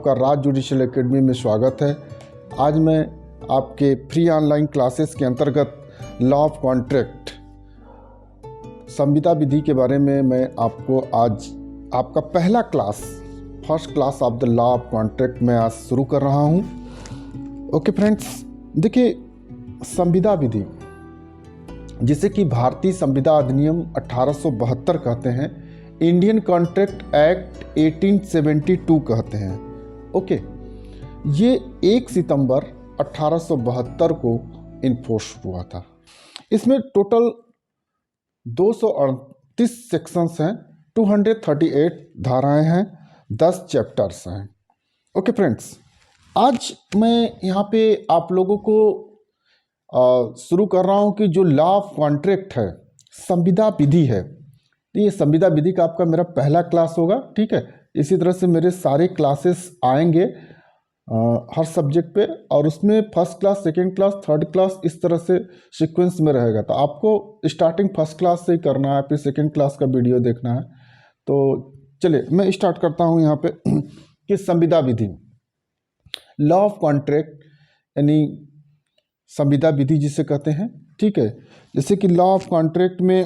आपका राज judicial academy में स्वागत है। आज मैं आपके फ्री ऑनलाइन क्लासेस के अंतर्गत लॉ ऑफ कॉन्ट्रैक्ट संविदा विधि के बारे में मैं आपको आज आपका पहला class first class of the law of contract में आज शुरू कर रहा हूं। ओके फ्रेंड्स, देखिए संविदा विधि जिसे कि भारतीय संविदा अधिनियम 1872 कहते हैं, इंडियन कॉन्ट्रैक्ट एक्ट 1872 कहते हैं। ओके, ये 1 सितंबर 1872 को इन्फोर्स हुआ था। इसमें टोटल 238 सेक्शंस हैं, 238 धाराएं हैं, 10 चैप्टर्स हैं। ओके फ्रेंड्स, आज मैं यहाँ पे आप लोगों को शुरू कर रहा हूँ कि जो लॉ ऑफ कॉन्ट्रैक्ट है, संविदा विधि है, ये संविदा विधि का आपका मेरा पहला क्लास होगा। ठीक है, इसी तरह से मेरे सारे क्लासेस आएंगे हर सब्जेक्ट पे, और उसमें first class, second class, third class, इस तरह से सीक्वेंस में रहेगा। तो आपको स्टार्टिंग फर्स्ट क्लास से ही करना है, फिर सेकंड क्लास का वीडियो देखना है। तो चलिए मैं स्टार्ट करता हूँ यहाँ पे कि संविदा विधि, लॉ ऑफ कॉन्ट्रैक्ट यानी संविदा विधि जिसे कहते हैं। ठीक है, जैसे कि लॉ ऑफ कॉन्ट्रैक्ट में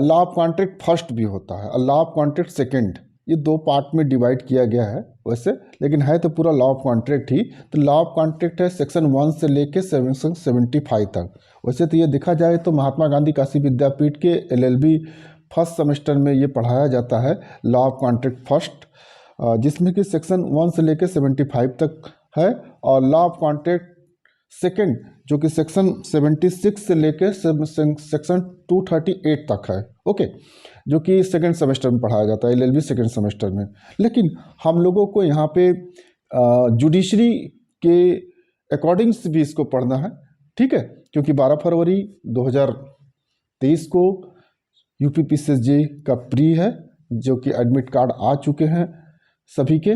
लॉ ऑफ कॉन्ट्रैक्ट फर्स्ट भी होता है और लॉ ऑफ कॉन्ट्रैक्ट सेकंड, ये 2 पार्ट में डिवाइड किया गया है वैसे, लेकिन है तो पूरा लॉ ऑफ कॉन्ट्रैक्ट ही। तो लॉ ऑफ कॉन्ट्रैक्ट है सेक्शन 1 से लेके सेक्शन 75 तक। वैसे तो ये देखा जाए तो महात्मा गांधी काशी विद्यापीठ के LLB फर्स्ट सेमेस्टर में ये पढ़ाया जाता है लॉ ऑफ कॉन्ट्रैक्ट फर्स्ट, जिसमें कि सेक्शन 1 से लेके 75 तक है, और लॉ ऑफ कॉन्ट्रैक्ट सेकंड जो कि सेक्शन 76 से लेकर सेक्शन 238 तक है। ओके, जो कि सेकंड सेमेस्टर में पढ़ाया जाता है LLB सेकंड सेमेस्टर में। लेकिन हम लोगों को यहाँ पे जुडिशरी के अकॉर्डिंग से भी इसको पढ़ना है। ठीक है, क्योंकि 12 फरवरी 2023 को UPPCSJ का प्री है, जो कि एडमिट कार्ड आ चुके हैं सभी के,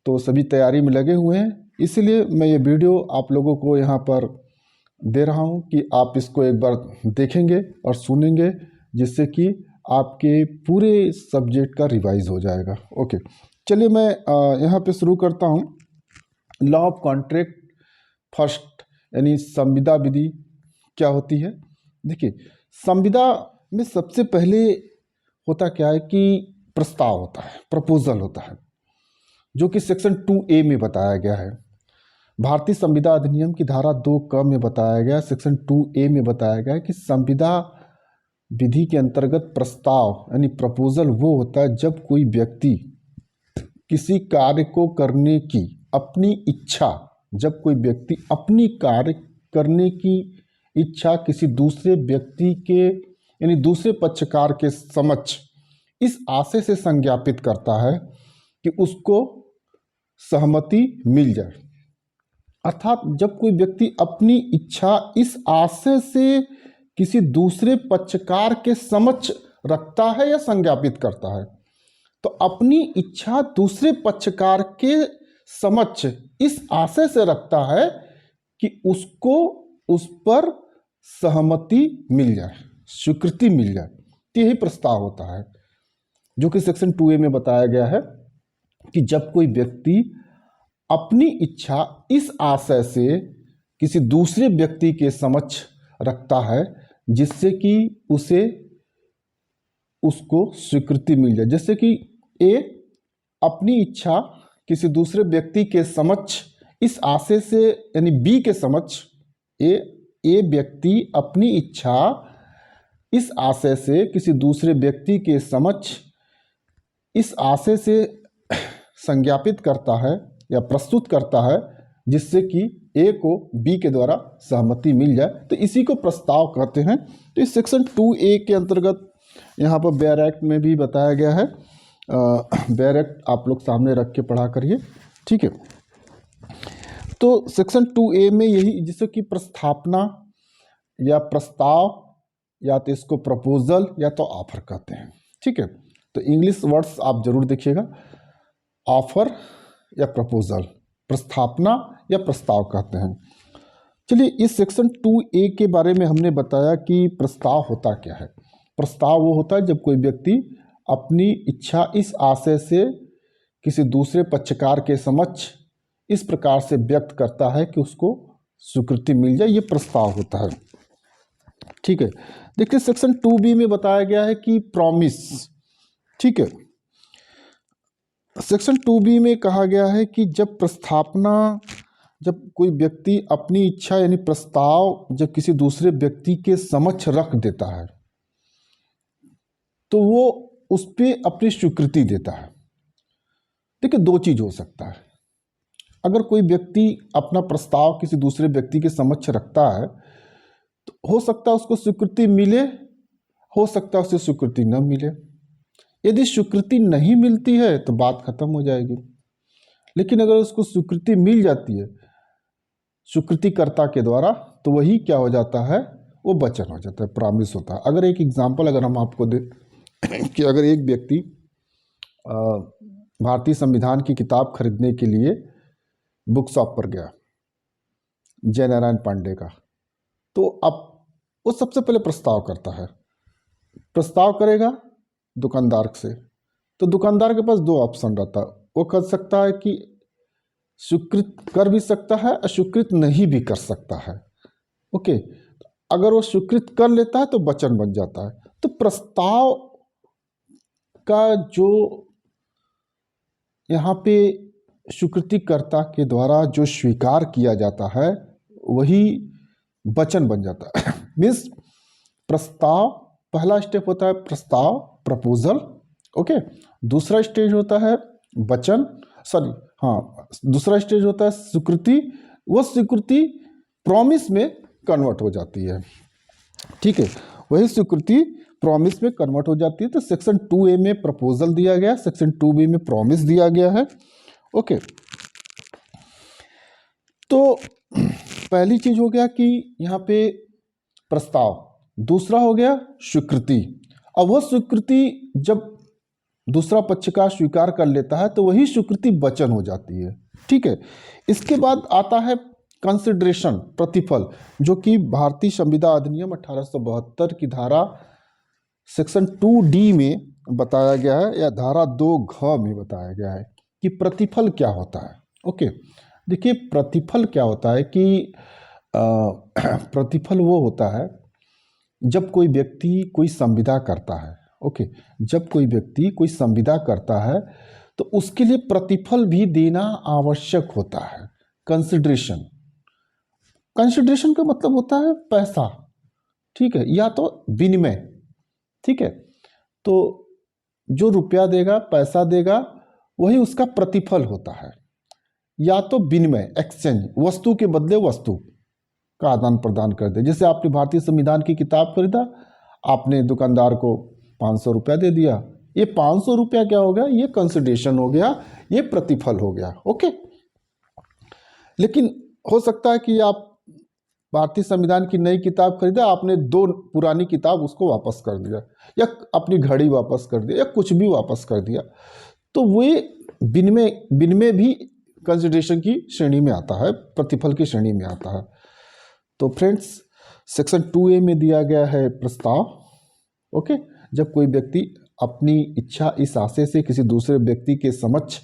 तो सभी तैयारी में लगे हुए हैं। इसलिए मैं ये वीडियो आप लोगों को यहाँ पर दे रहा हूँ कि आप इसको एक बार देखेंगे और सुनेंगे, जिससे कि आपके पूरे सब्जेक्ट का रिवाइज हो जाएगा। ओके, चलिए मैं यहाँ पे शुरू करता हूँ। लॉ ऑफ कॉन्ट्रैक्ट फर्स्ट यानी संविदा विधि क्या होती है। देखिए, संविदा में सबसे पहले होता क्या है कि प्रस्ताव होता है, प्रपोजल होता है, जो कि सेक्शन 2A में बताया गया है। भारतीय संविदा अधिनियम की धारा 2 में बताया गया, सेक्शन 2A में बताया गया कि संविदा विधि के अंतर्गत प्रस्ताव यानी प्रपोजल वो होता है जब कोई व्यक्ति किसी कार्य को करने की अपनी इच्छा, जब कोई व्यक्ति अपनी कार्य करने की इच्छा किसी दूसरे व्यक्ति के यानी दूसरे पक्षकार के समक्ष इस आशय से संज्ञापित करता है कि उसको सहमति मिल जाए। अर्थात जब कोई व्यक्ति अपनी इच्छा इस आशय से किसी दूसरे पक्षकार के समक्ष रखता है या संज्ञापित करता है, तो अपनी इच्छा दूसरे पक्षकार के समक्ष इस आशय से रखता है कि उसको उस पर सहमति मिल जाए, स्वीकृति मिल जाए। यही प्रस्ताव होता है, जो कि सेक्शन 2A में बताया गया है कि जब कोई व्यक्ति अपनी इच्छा इस आशय से किसी दूसरे व्यक्ति के समक्ष रखता है जिससे कि उसको स्वीकृति मिल जाए। जैसे कि A अपनी इच्छा किसी दूसरे व्यक्ति के समक्ष इस आशय से यानी B के समक्ष A व्यक्ति अपनी इच्छा इस आशय से किसी दूसरे व्यक्ति के समक्ष इस आशय से संज्ञापित करता है या प्रस्तुत करता है जिससे कि A को B के द्वारा सहमति मिल जाए, तो इसी को प्रस्ताव कहते हैं। तो इस सेक्शन 2A के अंतर्गत यहाँ पर बेयर एक्ट में भी बताया गया है। बेयर एक्ट आप लोग सामने रख के पढ़ा करिए। ठीक है, तो सेक्शन 2A में यही, जिससे कि प्रस्थापना या प्रस्ताव या तो इसको प्रपोजल या तो ऑफर कहते हैं। ठीक है, तो इंग्लिश वर्ड्स आप जरूर देखिएगा, ऑफर या प्रपोजल, प्रस्थापना या प्रस्ताव कहते हैं। चलिए, इस सेक्शन 2A के बारे में हमने बताया कि प्रस्ताव होता क्या है। प्रस्ताव वो होता है जब कोई व्यक्ति अपनी इच्छा इस आशय से किसी दूसरे पक्षकार के समक्ष इस प्रकार से व्यक्त करता है कि उसको स्वीकृति मिल जाए, ये प्रस्ताव होता है। ठीक है, देखिए सेक्शन 2B में बताया गया है कि प्रॉमिस। ठीक है, सेक्शन 2B में कहा गया है कि जब प्रस्तावना, जब कोई व्यक्ति अपनी इच्छा यानी प्रस्ताव जब किसी दूसरे व्यक्ति के समक्ष रख देता है तो वो उस पर अपनी स्वीकृति देता है। देखिए दो चीज हो सकता है, अगर कोई व्यक्ति अपना प्रस्ताव किसी दूसरे व्यक्ति के समक्ष रखता है तो हो सकता है उसको स्वीकृति मिले, हो सकता है उसे स्वीकृति न मिले। यदि स्वीकृति नहीं मिलती है तो बात खत्म हो जाएगी, लेकिन अगर उसको स्वीकृति मिल जाती है स्वीकृतिकर्ता के द्वारा तो वही क्या हो जाता है, वो वचन हो जाता है, प्रॉमिस होता है। अगर एक एग्जांपल अगर हम आपको दे कि अगर एक व्यक्ति भारतीय संविधान की किताब खरीदने के लिए बुक शॉप पर गया, जयनारायण पांडे का, तो अब वो सबसे पहले प्रस्ताव करता है। प्रस्ताव करेगा दुकानदार से, तो दुकानदार के पास दो ऑप्शन रहता है, वो कर सकता है कि स्वीकृत कर भी सकता है, अस्वीकृत नहीं भी कर सकता है। ओके, अगर वो स्वीकृत कर लेता है तो वचन बन जाता है। तो प्रस्ताव का जो यहाँ पे स्वीकृतिकर्ता के द्वारा जो स्वीकार किया जाता है वही वचन बन जाता है। मीन्स प्रस्ताव, पहला स्टेप होता है प्रस्ताव, प्रपोजल। ओके, दूसरा स्टेज होता है वचन, दूसरा स्टेज होता है स्वीकृति। वो स्वीकृति प्रॉमिस में कन्वर्ट हो जाती है। ठीक है, वही स्वीकृति प्रॉमिस में कन्वर्ट हो जाती है। तो सेक्शन 2A में प्रपोजल दिया गया, सेक्शन 2B में प्रॉमिस दिया गया है। ओके, तो पहली चीज हो गया कि यहाँ पे प्रस्ताव, दूसरा हो गया स्वीकृति। अब वह स्वीकृति जब दूसरा पक्षकार स्वीकार कर लेता है तो वही स्वीकृति वचन हो जाती है। ठीक है, इसके बाद आता है कंसिडरेशन, प्रतिफल, जो कि भारतीय संविदा अधिनियम 1872 की धारा सेक्शन 2D में बताया गया है, या धारा 2घ में बताया गया है कि प्रतिफल क्या होता है। ओके, देखिए प्रतिफल क्या होता है कि प्रतिफल वो होता है जब कोई व्यक्ति कोई संविदा करता है। ओके, जब कोई व्यक्ति कोई संविदा करता है तो उसके लिए प्रतिफल भी देना आवश्यक होता है। कंसिडरेशन, कंसिडरेशन का मतलब होता है पैसा। ठीक है, या तो विनिमय। ठीक है, तो जो रुपया देगा, पैसा देगा, वही उसका प्रतिफल होता है। या तो विनिमय, एक्सचेंज, वस्तु के बदले वस्तु का आदान प्रदान कर दे। जैसे आपने भारतीय संविधान की किताब खरीदा, आपने दुकानदार को 500 रुपया दे दिया, ये 500 रुपया क्या हो गया, ये कंसिडरेशन हो गया, ये प्रतिफल हो गया। ओके, लेकिन हो सकता है कि आप भारतीय संविधान की नई किताब खरीदा, आपने 2 पुरानी किताब उसको वापस कर दिया, या अपनी घड़ी वापस कर दिया, या कुछ भी वापस कर दिया, तो वे विनिमय भी कंसिडरेशन की श्रेणी में आता है, प्रतिफल की श्रेणी में आता है। तो फ्रेंड्स, सेक्शन 2A में दिया गया है प्रस्ताव। ओके, जब कोई व्यक्ति अपनी इच्छा इस आशय से किसी दूसरे व्यक्ति के समक्ष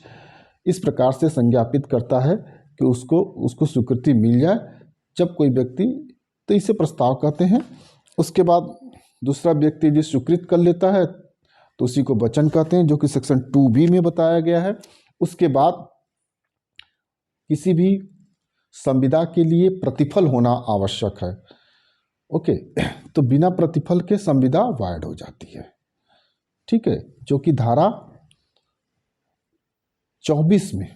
इस प्रकार से संज्ञापित करता है कि उसको स्वीकृति मिल जाए, जब कोई व्यक्ति, तो इसे प्रस्ताव कहते हैं। उसके बाद दूसरा व्यक्ति जो स्वीकृत कर लेता है तो उसी को वचन कहते हैं, जो कि सेक्शन 2B में बताया गया है। उसके बाद किसी भी संविदा के लिए प्रतिफल होना आवश्यक है। ओके, तो बिना प्रतिफल के संविदा वाइड हो जाती है। ठीक है, जो कि धारा 24 में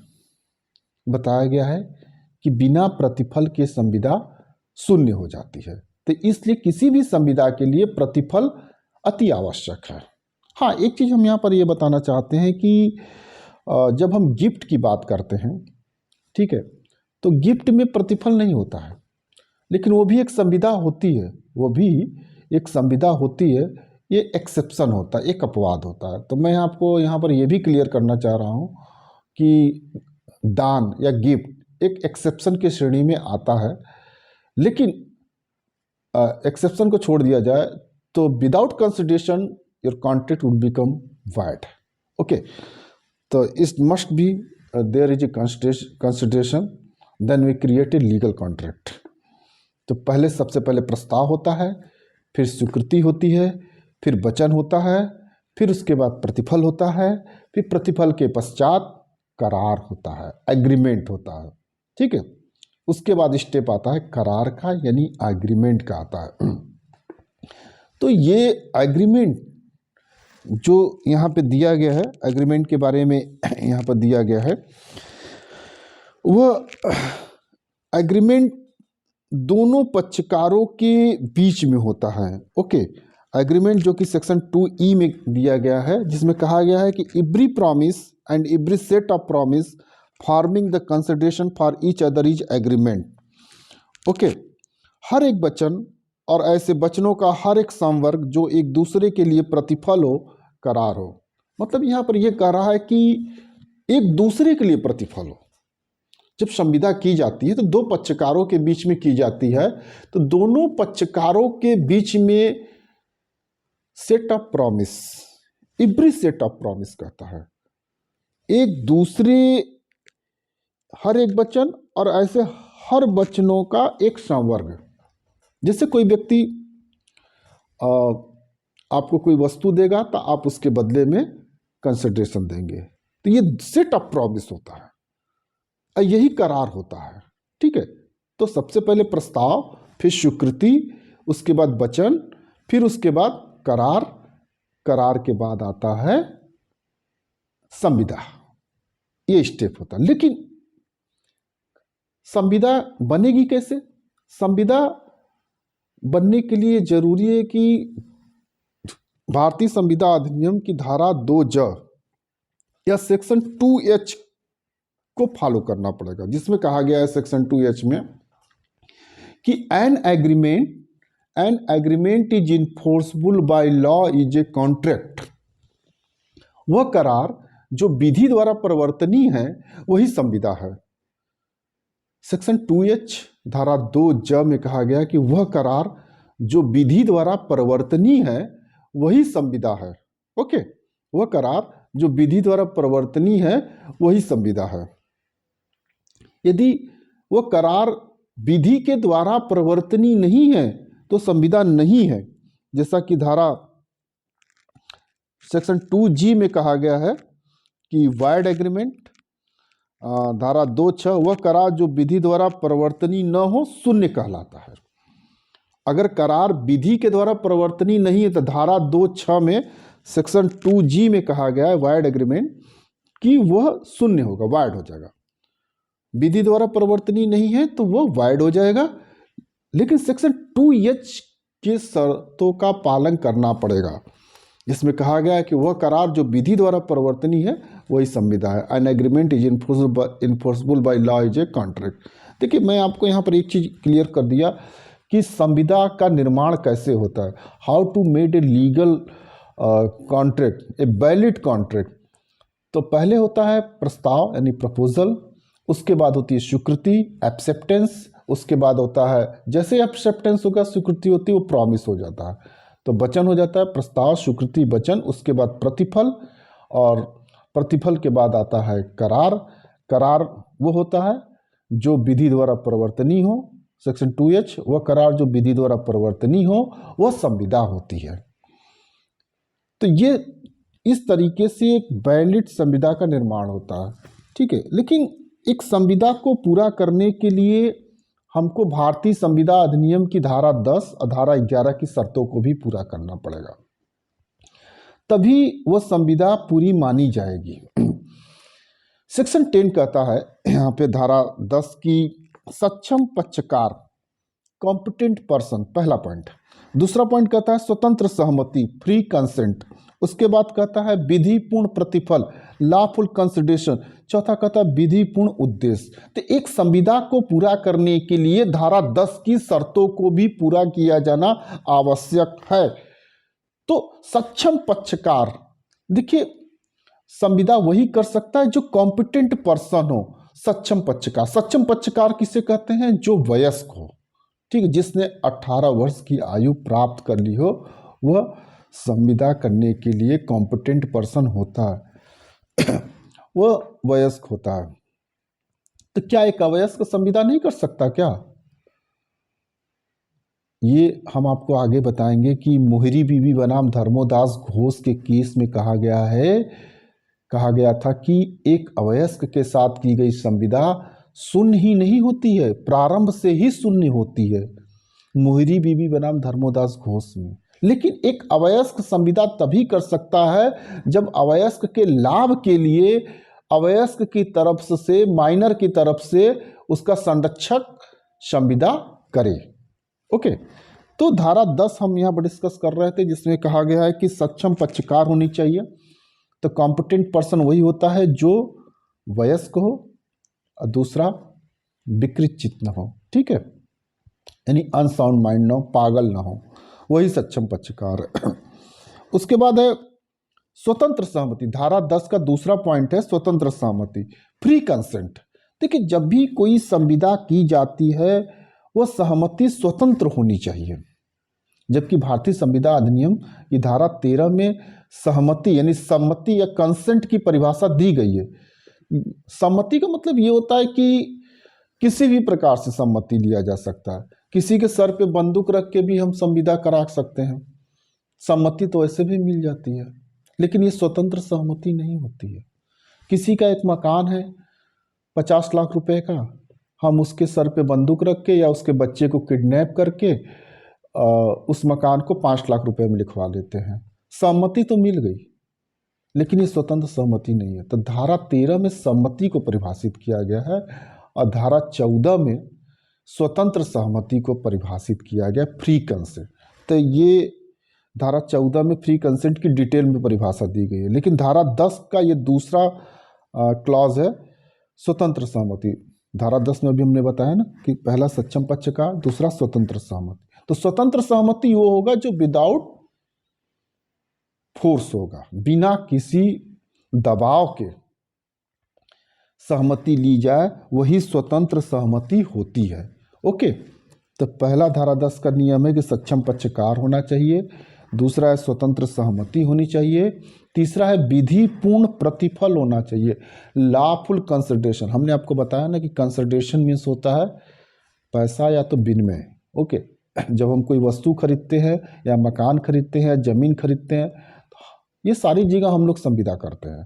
बताया गया है कि बिना प्रतिफल के संविदा शून्य हो जाती है। तो इसलिए किसी भी संविदा के लिए प्रतिफल अति आवश्यक है। हाँ, एक चीज हम यहाँ पर यह बताना चाहते हैं कि जब हम गिफ्ट की बात करते हैं, ठीक है, तो गिफ्ट में प्रतिफल नहीं होता है, लेकिन वो भी एक संविदा होती है, वो भी एक संविदा होती है। ये एक्सेप्शन होता है, एक अपवाद होता है। तो मैं आपको यहाँ पर ये भी क्लियर करना चाह रहा हूँ कि दान या गिफ्ट एक एक्सेप्शन की श्रेणी में आता है, लेकिन एक्सेप्शन को छोड़ दिया जाए तो without consideration your contract would become void. Okay, तो it must be there is a consideration then we create a legal contract. तो पहले सबसे पहले प्रस्ताव होता है, फिर स्वीकृति होती है, फिर वचन होता है, फिर उसके बाद प्रतिफल होता है, फिर प्रतिफल के पश्चात करार होता है, एग्रीमेंट होता है। ठीक है, उसके बाद स्टेप आता है करार का, यानी एग्रीमेंट का आता है। तो ये एग्रीमेंट जो यहाँ पे दिया गया है, एग्रीमेंट के बारे में यहाँ पर दिया गया है, वह एग्रीमेंट दोनों पक्षकारों के बीच में होता है। ओके, एग्रीमेंट जो कि सेक्शन 2E में दिया गया है, जिसमें कहा गया है कि every promise and every set of promise forming the consideration for each other is agreement. Okay, हर एक वचन और ऐसे वचनों का हर एक संवर्ग जो एक दूसरे के लिए प्रतिफल हो, करार हो। मतलब यहाँ पर यह कह रहा है कि एक दूसरे के लिए प्रतिफल हो। जब संविदा की जाती है तो दो पक्षकारों के बीच में की जाती है, तो दोनों पक्षकारों के बीच में set of promise, every set of promise कहता है, एक दूसरे हर एक वचन और ऐसे हर वचनों का एक संवर्ग। जैसे कोई व्यक्ति आपको कोई वस्तु देगा तो आप उसके बदले में कंसिडरेशन देंगे, तो ये सेट ऑफ प्रॉमिस होता है, यही करार होता है। ठीक है, तो सबसे पहले प्रस्ताव, फिर स्वीकृति, उसके बाद वचन, फिर उसके बाद करार, करार के बाद आता है संविदा। ये स्टेप होता है। लेकिन संविदा बनेगी कैसे? संविदा बनने के लिए जरूरी है कि भारतीय संविदा अधिनियम की धारा 2J या सेक्शन 2H को फॉलो करना पड़ेगा, जिसमें कहा गया है सेक्शन 2H में कि an agreement is enforceable bye law is a contract. वह करार जो विधि द्वारा परिवर्तनीय है वही संविदा है। सेक्शन 2H धारा 2J में कहा गया कि वह करार जो विधि द्वारा परिवर्तनीय है वही संविदा है। ओके, वह करार जो विधि द्वारा परिवर्तनीय है वही संविदा है। यदि वह करार विधि के द्वारा परिवर्तनीय नहीं है तो संविदा नहीं है। जैसा कि धारा सेक्शन 2G में कहा गया है कि वाइड एग्रीमेंट, धारा 2(6) वह करार जो विधि द्वारा परिवर्तनीय न हो शून्य कहलाता है। अगर करार विधि के द्वारा परिवर्तनीय नहीं है तो धारा 2(6) में सेक्शन 2G में कहा गया है वाइड एग्रीमेंट कि वह शून्य होगा, वाइड हो जाएगा। विधि द्वारा परिवर्तनीय नहीं है तो वह वाइड हो जाएगा। लेकिन सेक्शन 2H के शर्तों का पालन करना पड़ेगा, जिसमें कहा गया है कि वह करार जो विधि द्वारा परिवर्तनीय है वही संविदा है। N agreement is enforceable bye law is a contract. देखिए, मैं आपको यहाँ पर एक चीज़ क्लियर कर दिया कि संविदा का निर्माण कैसे होता है, how to made a legal contract, a valid contract. तो पहले होता है प्रस्ताव यानी प्रपोजल, उसके बाद होती है स्वीकृति, एक्सेप्टेंस, उसके बाद होता है जैसे एक्सेप्टेंस होगा स्वीकृति होती है वो प्रॉमिस हो जाता है। तो वचन हो जाता है प्रस्ताव, स्वीकृति, वचन, उसके बाद प्रतिफल, और प्रतिफल के बाद आता है करार। करार वो होता है जो विधि द्वारा परिवर्तनीय हो, सेक्शन 2H, वह करार जो विधि द्वारा परिवर्तनीय हो वह संविदा होती है। तो ये इस तरीके से एक वैलिड संविदा का निर्माण होता है। ठीक है, लेकिन एक संविदा को पूरा करने के लिए हमको भारतीय संविदा अधिनियम की धारा 10 और धारा 11 की शर्तों को भी पूरा करना पड़ेगा, तभी वह संविदा पूरी मानी जाएगी। सेक्शन 10 कहता है यहाँ पे धारा 10 की सक्षम पक्षकार, कॉम्पिटेंट पर्सन, पहला पॉइंट। दूसरा पॉइंट कहता है स्वतंत्र सहमति, फ्री कंसेंट। उसके बाद कहता है विधिपूर्ण प्रतिफल, लॉफुल कंसिडरेशन। चौथा कहता है विधिपूर्ण उद्देश्य। तो एक संविदा को पूरा करने के लिए धारा 10 की शर्तों को भी पूरा किया जाना आवश्यक है। तो सक्षम पक्षकार, देखिए संविदा वही कर सकता है जो कॉम्पिटेंट पर्सन हो। सक्षम पक्षकार, सक्षम पक्षकार किसे कहते हैं? जो वयस्क हो, ठीक है, जिसने 18 वर्ष की आयु प्राप्त कर ली हो, वह संविदा करने के लिए कॉम्पिटेंट पर्सन होता है। वह वयस्क होता है। तो क्या एक अवयस्क संविदा नहीं कर सकता क्या? ये हम आपको आगे बताएंगे कि मोहरी बीबी बनाम धर्मोदास घोष के केस में कहा गया था कि एक अवयस्क के साथ की गई संविदा शून्य ही नहीं होती है, प्रारंभ से ही शून्य होती है, मोहरी बीबी बनाम धर्मोदास घोष में। लेकिन एक अवयस्क संविदा तभी कर सकता है जब अवयस्क के लाभ के लिए अवयस्क की तरफ से, माइनर की तरफ से उसका संरक्षक संविदा करे। ओके, तो धारा 10 हम यहाँ पर डिस्कस कर रहे थे, जिसमें कहा गया है कि सक्षम पक्षकार होनी चाहिए। तो कॉम्पिटेंट पर्सन वही होता है जो वयस्क हो और दूसरा विकृत चित्त न हो, ठीक है, यानी अनसाउंड माइंड ना हो, पागल ना हो, वही सक्षम पक्षकार है। उसके बाद है स्वतंत्र सहमति। धारा 10 का दूसरा पॉइंट है स्वतंत्र सहमति, फ्री कंसेंट। देखिए, जब भी कोई संविदा की जाती है वह सहमति स्वतंत्र होनी चाहिए, जबकि भारतीय संविदा अधिनियम की धारा 13 में सहमति यानी सम्मति या कंसेंट की परिभाषा दी गई है। सम्मति का मतलब ये होता है कि किसी भी प्रकार से सम्मति लिया जा सकता है, किसी के सर पे बंदूक रख के भी हम संविदा करा सकते हैं, सम्मति तो ऐसे भी मिल जाती है, लेकिन ये स्वतंत्र सहमति नहीं होती है। किसी का एक मकान है 50 लाख रुपए का, हम उसके सर पे बंदूक रख के या उसके बच्चे को किडनैप करके उस मकान को 5 लाख रुपए में लिखवा लेते हैं, सहमति तो मिल गई, लेकिन ये स्वतंत्र सहमति नहीं है। तो धारा 13 में सम्मति को परिभाषित किया गया है और धारा 14 में स्वतंत्र सहमति को परिभाषित किया गया, फ्री कंसेंट। तो ये धारा 14 में फ्री कंसेंट की डिटेल में परिभाषा दी गई है, लेकिन धारा 10 का ये दूसरा क्लॉज है स्वतंत्र सहमति। धारा 10 में भी हमने बताया ना कि पहला सक्षम पक्षकार, दूसरा स्वतंत्र सहमति। तो स्वतंत्र सहमति वो होगा जो विदाउट फोर्स होगा, बिना किसी दबाव के सहमति ली जाए, वही स्वतंत्र सहमति होती है। ओके, तो पहला धारा 10 का नियम है कि सक्षम पक्षकार होना चाहिए, दूसरा है स्वतंत्र सहमति होनी चाहिए, तीसरा है विधि पूर्ण प्रतिफल होना चाहिए, लॉफुल कंसिडरेशन। हमने आपको बताया ना कि कंसिडरेशन मीन्स होता है पैसा या तो विनिमय। ओके, जब हम कोई वस्तु खरीदते हैं या मकान खरीदते हैं या जमीन खरीदते हैं, ये सारी जगह हम लोग संविदा करते हैं,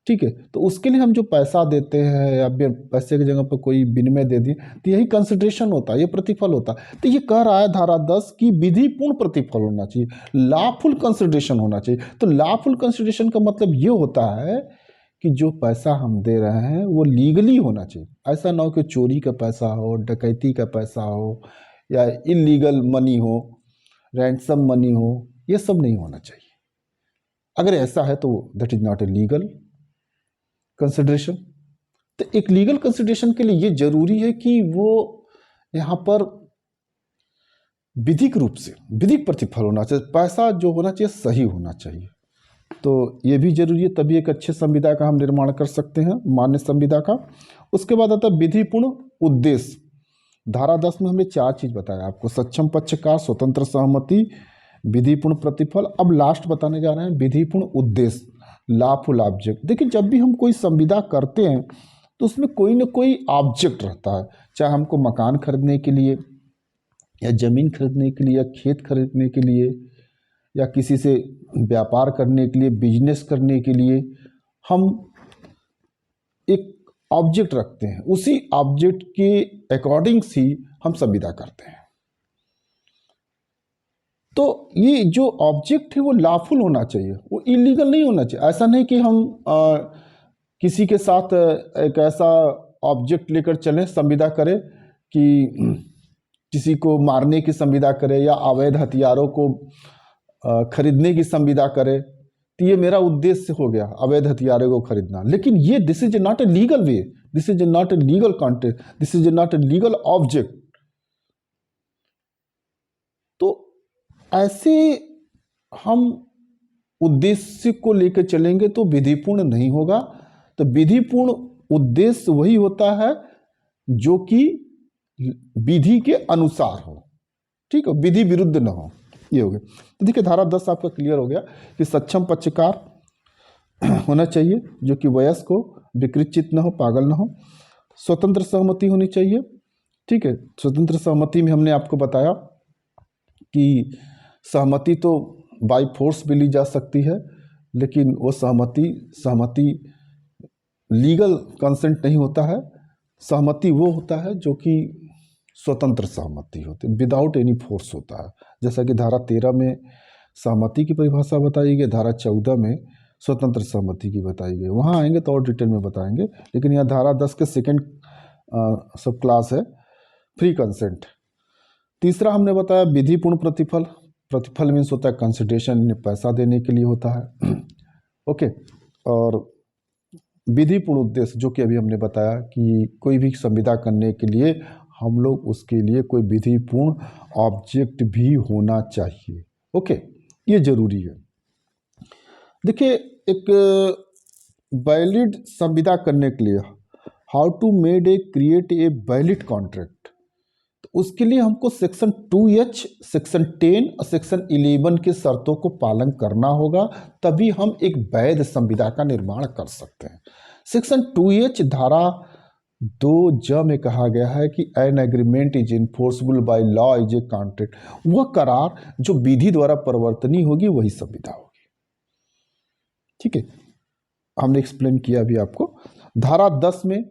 ठीक है। तो उसके लिए हम जो पैसा देते हैं या पैसे की जगह पर कोई विनिमय दे दिए, तो यही कंसिडरेशन होता है, ये प्रतिफल होता है। तो ये कह रहा है धारा 10 की विधि पूर्ण प्रतिफल होना चाहिए, लॉफुल कंसिडरेशन होना चाहिए। तो लॉफुल कंसिडरेशन का मतलब ये होता है कि जो पैसा हम दे रहे हैं वो लीगली होना चाहिए। ऐसा ना हो कि चोरी का पैसा हो, डकैती का पैसा हो या इलीगल मनी हो, रैंसम मनी हो, ये सब नहीं होना चाहिए। अगर ऐसा है तो that is not a legal consideration. तो एक लीगल कंसिडरेशन के लिए ये जरूरी है कि वो यहाँ पर विधिक रूप से विधिक प्रतिफल होना चाहिए, पैसा जो होना चाहिए सही होना चाहिए। तो ये भी जरूरी है, तभी एक अच्छे संविदा का हम निर्माण कर सकते हैं, मान्य संविदा का। उसके बाद आता है विधिपूर्ण उद्देश्य। धारा 10 में हमने 4 चीज बताया आपको, सक्षम पक्षकार, स्वतंत्र सहमति, विधिपूर्ण प्रतिफल। अब लास्ट बताने जा रहे हैं विधिपूर्ण उद्देश्य, लॉफुल ऑब्जेक्ट। देखिए, जब भी हम कोई संविदा करते हैं तो उसमें कोई ना कोई ऑब्जेक्ट रहता है, चाहे हमको मकान खरीदने के लिए या जमीन खरीदने के लिए या खेत खरीदने के लिए या किसी से व्यापार करने के लिए, बिजनेस करने के लिए हम एक ऑब्जेक्ट रखते हैं, उसी ऑब्जेक्ट के अकॉर्डिंग ही हम संविदा करते हैं। तो ये जो ऑब्जेक्ट है वो लॉफुल होना चाहिए, वो इलीगल नहीं होना चाहिए। ऐसा नहीं कि हम किसी के साथ एक ऐसा ऑब्जेक्ट लेकर चलें, संविदा करें कि किसी को मारने की संविदा करें या अवैध हथियारों को खरीदने की संविदा करें, तो ये मेरा उद्देश्य हो गया, अवैध हथियारों को खरीदना। लेकिन ये this is not a legal way, this is not a legal contact, this is not a legal object. तो ऐसे हम उद्देश्य को लेकर चलेंगे तो विधिपूर्ण नहीं होगा। तो विधिपूर्ण उद्देश्य वही होता है जो कि विधि के अनुसार हो, ठीक है, विधि विरुद्ध न हो, ये हो गया। तो देखिए, धारा 10 आपका क्लियर हो गया कि सक्षम पक्षकार होना चाहिए जो कि वयस्क हो विकृत चित्त न हो, पागल न हो, स्वतंत्र सहमति होनी चाहिए। ठीक है, स्वतंत्र सहमति में हमने आपको बताया कि सहमति तो बाय फोर्स भी ली जा सकती है, लेकिन वो सहमति लीगल कंसेंट नहीं होता है। सहमति वो होता है जो कि स्वतंत्र सहमति होती है, विदाउट एनी फोर्स होता है। जैसा कि धारा 13 में सहमति की परिभाषा बताई गई, धारा 14 में स्वतंत्र सहमति की बताई गई। वहाँ आएंगे तो और डिटेल में बताएंगे, लेकिन यहाँ धारा 10 के सेकेंड सब क्लास है फ्री कंसेंट। तीसरा हमने बताया विधिपूर्ण प्रतिफल। प्रतिफल मीन्स होता है कंसिडरेशन, पैसा देने के लिए होता है। ओके, और विधिपूर्ण उद्देश्य जो कि अभी हमने बताया कि कोई भी संविदा करने के लिए हम लोग उसके लिए कोई विधिपूर्ण ऑब्जेक्ट भी होना चाहिए। ओके, ये जरूरी है। देखिए, एक वैलिड संविदा करने के लिए how to made a create a valid contract, तो उसके लिए हमको सेक्शन 2H, सेक्शन 10 और सेक्शन 11 के शर्तों को पालन करना होगा, तभी हम एक वैध संविदा का निर्माण कर सकते हैं। सेक्शन 2H धारा 2J में कहा गया है कि an agreement is enforceable bye law is a contract. वह करार जो विधि द्वारा परिवर्तनीय होगी वही संविदा होगी। ठीक है, हमने एक्सप्लेन किया अभी आपको। धारा 10 में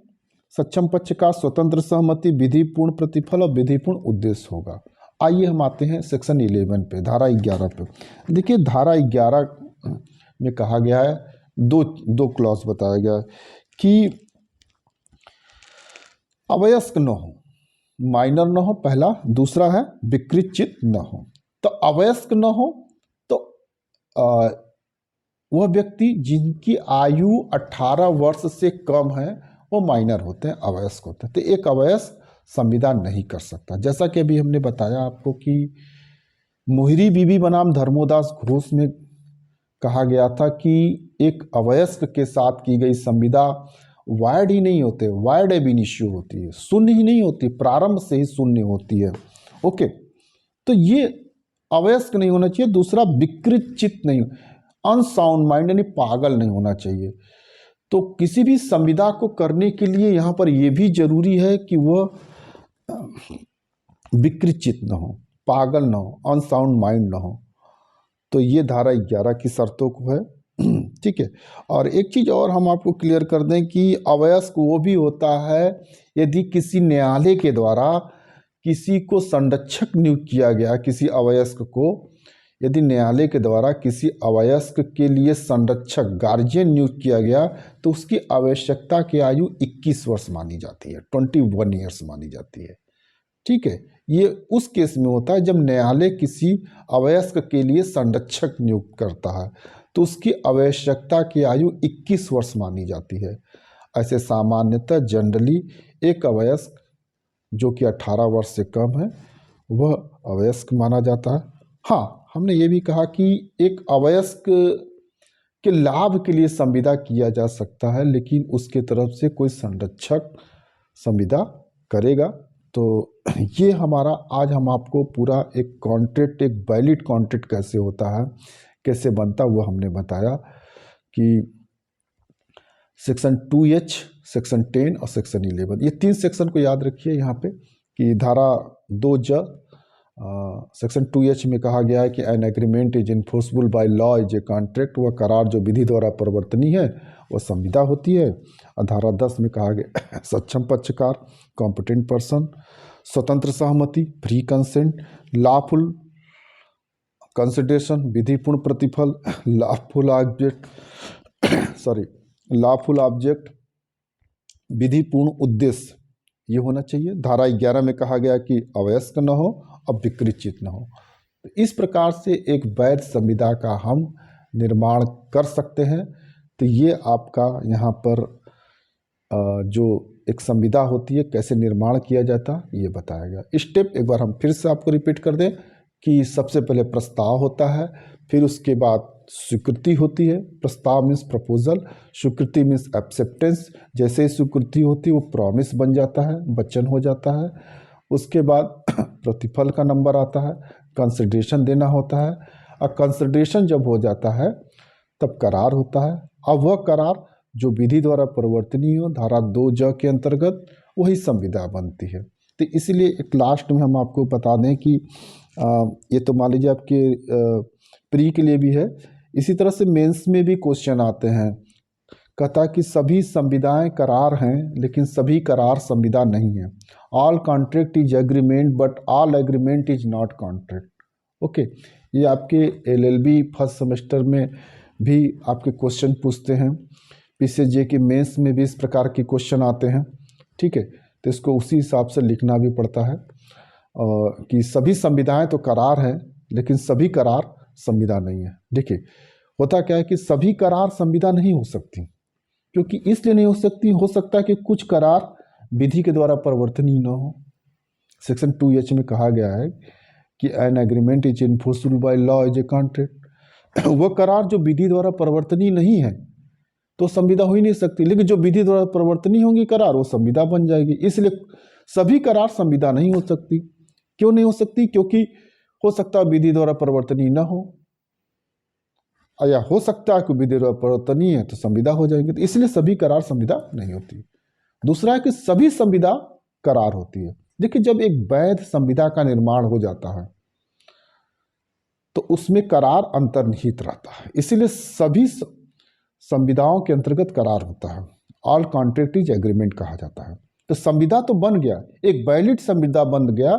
सक्षम पक्ष का स्वतंत्र सहमति, विधिपूर्ण प्रतिफल और विधिपूर्ण उद्देश्य होगा। आइए हम आते हैं सेक्शन 11 पे, धारा 11 पे। देखिए, धारा 11 में कहा गया है, दो क्लॉज बताया गया है कि अवयस्क न हो, माइनर न हो पहला, दूसरा है विकृत चित्त न हो। तो अवयस्क न हो तो वह व्यक्ति जिनकी आयु 18 वर्ष से कम है वो माइनर होते हैं, अवयस्क होते हैं। तो एक अवयस्क संविदा नहीं कर सकता। जैसा कि अभी हमने बताया आपको कि मोहरी बीबी बनाम धर्मोदास घोष में कहा गया था कि एक अवयस्क के साथ की गई संविदा वायड ही नहीं होते, वायड एब इनिशियो होती है, शून्य ही नहीं होती, प्रारंभ से ही शून्य होती है। ओके, तो ये अवयस्क नहीं होना चाहिए। दूसरा विकृत चित्त नहीं, अनसाउंड माइंड यानी पागल नहीं होना चाहिए। तो किसी भी संविदा को करने के लिए यहाँ पर यह भी जरूरी है कि वह विकृत चित्त न हो, पागल न हो, अनसाउंड माइंड न हो। तो ये धारा 11 की शर्तों को है। ठीक है, और एक चीज़ और हम आपको क्लियर कर दें कि अवयस्क वो भी होता है यदि किसी न्यायालय के द्वारा किसी को संरक्षक नियुक्त किया गया, किसी अवयस्क को यदि न्यायालय के द्वारा किसी अवयस्क के लिए संरक्षक गार्जियन नियुक्त किया गया तो उसकी आवश्यकता की आयु 21 वर्ष मानी जाती है, 21 ईयर्स मानी जाती है। ठीक है, ये उस केस में होता है जब न्यायालय किसी अवयस्क के लिए संरक्षक नियुक्त करता है तो उसकी आवश्यकता की आयु 21 वर्ष मानी जाती है। ऐसे सामान्यतः जनरली एक अवयस्क जो कि 18 वर्ष से कम है वह अवयस्क माना जाता है। हाँ, हमने ये भी कहा कि एक अवयस्क के लाभ के लिए संविदा किया जा सकता है, लेकिन उसके तरफ से कोई संरक्षक संविदा करेगा। तो ये हमारा आज हम आपको पूरा एक कॉन्ट्रैक्ट, एक वैलिड कॉन्ट्रैक्ट कैसे होता है, कैसे बनता, वो हमने बताया कि सेक्शन 2H, सेक्शन 10 और सेक्शन 11, ये 3 सेक्शन को याद रखिए यहाँ पे कि धारा 2J सेक्शन 2H में कहा गया है कि an agreement is enforceable bye law is a contract, वह करार जो विधि द्वारा परिवर्तनीय है वह संविदा होती है। और धारा 10 में कहा गया सक्षम पक्षकार, कॉम्पिटेंट पर्सन, स्वतंत्र सहमति, फ्री कंसेंट, लॉफुल कंसिडरेशन, विधिपूर्ण प्रतिफल, लॉफुल ऑब्जेक्ट लॉफुल ऑब्जेक्ट, विधिपूर्ण उद्देश्य, ये होना चाहिए। धारा 11 में कहा गया कि अवयस्क न हो और विकृत चित्त न हो। तो इस प्रकार से एक वैध संविदा का हम निर्माण कर सकते हैं। तो ये आपका यहाँ पर जो एक संविदा होती है कैसे निर्माण किया जाता ये बताया गया। स्टेप एक बार हम फिर से आपको रिपीट कर दें कि सबसे पहले प्रस्ताव होता है, फिर उसके बाद स्वीकृति होती है। प्रस्ताव मीन्स प्रपोजल, स्वीकृति मीन्स एक्सेप्टेंस। जैसे ही स्वीकृति होती है वो प्रॉमिस बन जाता है, वचन हो जाता है। उसके बाद प्रतिफल का नंबर आता है, कंसिडरेशन देना होता है, और कंसिडरेशन जब हो जाता है तब करार होता है। अब वह करार जो विधि द्वारा परिवर्तनीय हो धारा 2 के अंतर्गत वही संविदा बनती है। तो इसलिए एक लास्ट में हम आपको बता दें कि ये तो मान लीजिए आपके प्री के लिए भी है, इसी तरह से मेंस में भी क्वेश्चन आते हैं। कहता है कि सभी संविदाएं करार हैं लेकिन सभी करार संविदा नहीं है। All contract is agreement but all agreement is not contract. Okay, ये आपके LLB फर्स्ट सेमेस्टर में भी आपके क्वेश्चन पूछते हैं। PCJ के मेंस में भी इस प्रकार के क्वेश्चन आते हैं। ठीक है, तो इसको उसी हिसाब से लिखना भी पड़ता है कि सभी संविदाएं तो करार हैं लेकिन सभी करार संविदा नहीं है। देखिए होता क्या है कि सभी करार संविदा नहीं हो सकती, क्योंकि इसलिए नहीं हो सकता कि कुछ करार विधि के द्वारा परिवर्तनीय न हो। सेक्शन 2H में कहा गया है कि an agreement is enforceable by law as a contract. वह करार जो विधि द्वारा परिवर्तनीय नहीं है तो संविदा हो ही नहीं सकती, लेकिन जो विधि द्वारा परिवर्तनीय होंगी करार वो संविदा बन जाएगी। इसलिए सभी करार संविदा नहीं हो सकती। क्यों नहीं हो सकती? क्योंकि हो सकता है विधि द्वारा परिवर्तनीय न हो, या हो सकता है कि विधि द्वारा परिवर्तनीय है तो संविदा हो जाएंगे, तो इसलिए सभी करार संविदा नहीं होती। दूसरा है कि सभी संविदा करार होती है। देखिए जब एक वैध संविदा का निर्माण हो जाता है तो उसमें करार अंतर्निहित रहता है, इसीलिए सभी संविदाओं के अंतर्गत करार होता है। ऑल कॉन्ट्रैक्ट इज एग्रीमेंट कहा जाता है। तो संविदा तो बन गया, एक वैलिड संविदा बन गया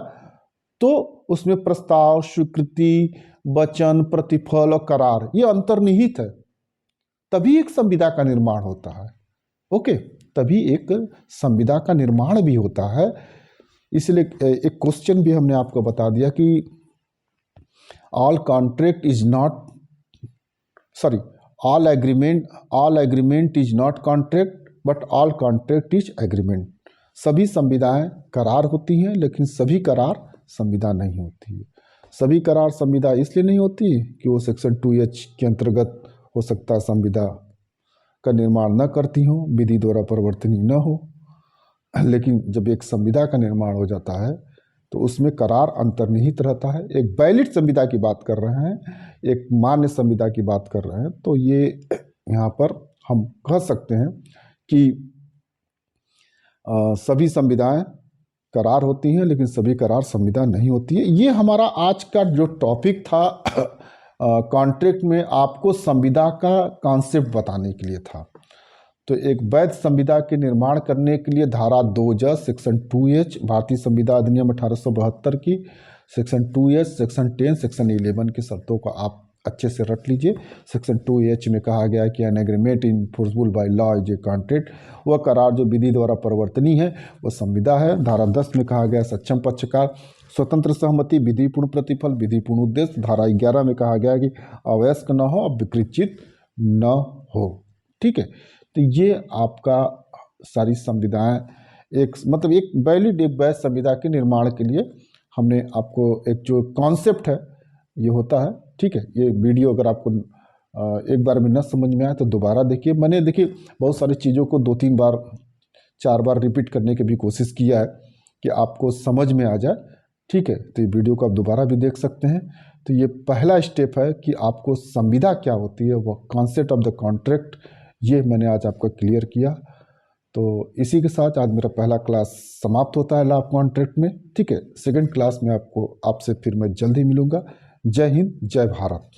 तो उसमें प्रस्ताव, स्वीकृति, वचन, प्रतिफल और करार ये अंतर्निहित है, तभी एक संविदा का निर्माण होता है। ओके, तभी एक संविदा का निर्माण भी होता है। इसलिए एक क्वेश्चन भी हमने आपको बता दिया कि all contract is not all agreement is not contract but all contract is agreement. सभी संविदाएं करार होती हैं लेकिन सभी करार संविदा नहीं होती है। सभी करार संविदा इसलिए नहीं होती कि वो सेक्शन 2H के अंतर्गत हो सकता है संविदा का निर्माण न करती हो, विधि द्वारा परिवर्तनीय न हो, लेकिन जब एक संविदा का निर्माण हो जाता है तो उसमें करार अंतर्निहित रहता है। एक वैलिड संविदा की बात कर रहे हैं, एक मान्य संविदा की बात कर रहे हैं, तो ये यहाँ पर हम कह सकते हैं कि सभी संविदाएं करार होती हैं लेकिन सभी करार संविदा नहीं होती है। ये हमारा आज का जो टॉपिक था कॉन्ट्रैक्ट में आपको संविदा का कॉन्सेप्ट बताने के लिए था। तो एक वैध संविदा के निर्माण करने के लिए धारा 2 सेक्शन 2H भारतीय संविदा अधिनियम 1872 की सेक्शन 2H, सेक्शन 10, सेक्शन 11 की शर्तों को आप अच्छे से रट लीजिए। सेक्शन 2H में कहा गया है कि an agreement enforceable by law is a contract, वह करार जो विधि द्वारा परिवर्तनीय है वह संविदा है। धारा 10 में कहा गया सक्षम पक्षकार, स्वतंत्र सहमति, विधिपूर्ण प्रतिफल, विधिपूर्ण उद्देश्य। धारा 11 में कहा गया कि अवयस्क न हो, विकृचित न हो। ठीक है, तो ये आपका सारी संविदाएं एक वैध संविदा के निर्माण के लिए हमने आपको एक जो कॉन्सेप्ट है ये होता है। ठीक है, ये वीडियो अगर आपको एक बार में न समझ में आए तो दोबारा देखिए। मैंने देखिए बहुत सारी चीज़ों को 2-3 बार 4 बार रिपीट करने की भी कोशिश किया है कि आपको समझ में आ जाए। ठीक है, तो ये वीडियो को आप दोबारा भी देख सकते हैं। तो ये पहला स्टेप है कि आपको संविदा क्या होती है, वह कॉन्सेप्ट ऑफ द कॉन्ट्रैक्ट, ये मैंने आज आपका क्लियर किया। तो इसी के साथ आज मेरा पहला क्लास समाप्त होता है लॉ ऑफ कॉन्ट्रैक्ट में। ठीक है, सेकंड क्लास में आपसे फिर मैं जल्दी मिलूंगा। जय हिंद, जय भारत।